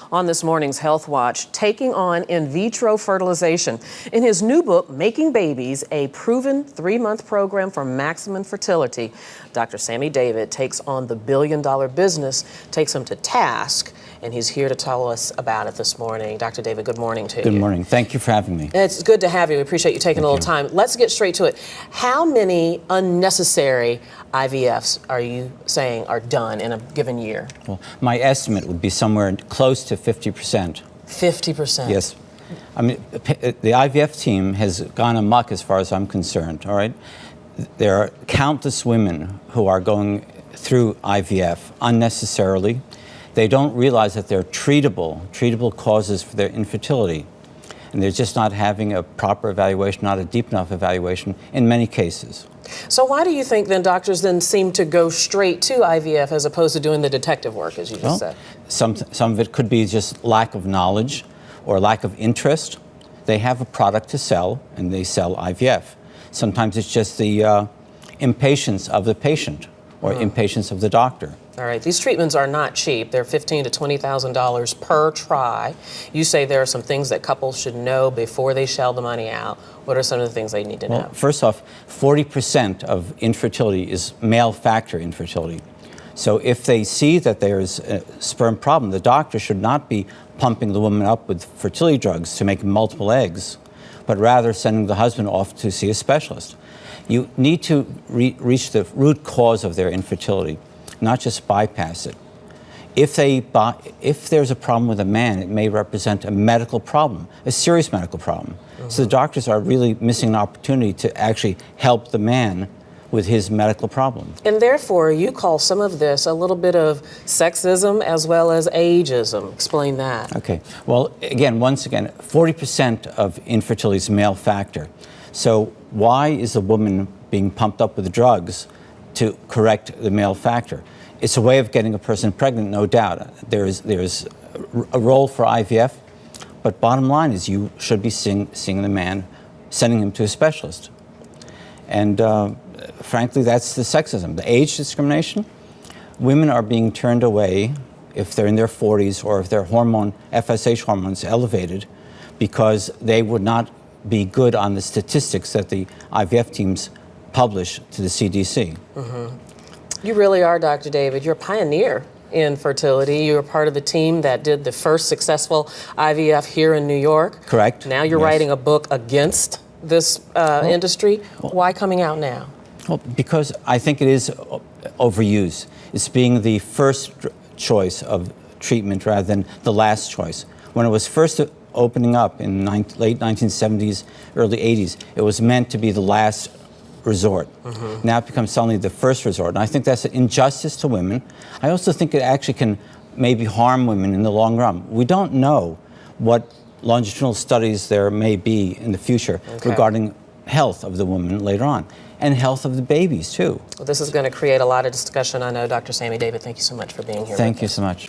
On this morning's Health Watch, taking on in vitro fertilization. In his new book, Making Babies, a proven 3-month program for maximum fertility, Dr. Sami David takes on the billion-dollar business, takes him to task, and he's here to tell us about it this morning. Dr. David, good morning to you. Good morning. Thank you for having me. It's good to have you. We appreciate you taking a little time. Let's get straight to it. How many unnecessary IVFs are you saying are done in a given year? Well, my estimate would be somewhere close to 50%. 50%? Yes. I mean, the IVF team has gone amok as far as I'm concerned, all right? There are countless women who are going through IVF unnecessarily. They don't realize that they're treatable causes for their infertility. And they're just not having a proper evaluation, not a deep enough evaluation in many cases. So why do you think then doctors then seem to go straight to IVF as opposed to doing the detective work, as you just said? Some of it could be just lack of knowledge or lack of interest. They have a product to sell, and they sell IVF. Sometimes it's just the impatience of the patient or impatience of the doctor. All right, these treatments are not cheap. They're $15,000 to $20,000 per try. You say there are some things that couples should know before they shell the money out. What are some of the things they need to know? First off, 40% of infertility is male factor infertility. So if they see that there's a sperm problem, the doctor should not be pumping the woman up with fertility drugs to make multiple eggs, but rather sending the husband off to see a specialist. You need to reach the root cause of their infertility, not just bypass it. If there's a problem with a man, it may represent a medical problem, a serious medical problem. So the doctors are really missing an opportunity to actually help the man with his medical problem. And therefore, you call some of this a little bit of sexism as well as ageism. Explain that. Okay. Well, once again, 40% of infertility is male factor. So why is a woman being pumped up with drugs to correct the male factor? It's a way of getting a person pregnant, no doubt. There's a role for IVF, but bottom line is you should be seeing the man, sending him to a specialist. And frankly, that's the sexism. The age discrimination, women are being turned away if they're in their 40s or if their FSH hormone is elevated because they would not be good on the statistics that the IVF teams publish to the CDC. You really are, Dr. David. You're a pioneer in fertility. You're part of the team that did the first successful IVF here in New York. Correct. Now you're writing a book against this industry. Why coming out now? Well, because I think it is overused. It's being the first choice of treatment rather than the last choice. When it was first opening up in late 1970s, early 80s, it was meant to be the last resort. Now it becomes suddenly the first resort. And I think that's an injustice to women. I also think it actually can maybe harm women in the long run. We don't know what longitudinal studies there may be in the future regarding health of the woman later on, and health of the babies too. Well, this is going to create a lot of discussion. I know, Dr. Sami David, thank you so much for being here. Thank you so much.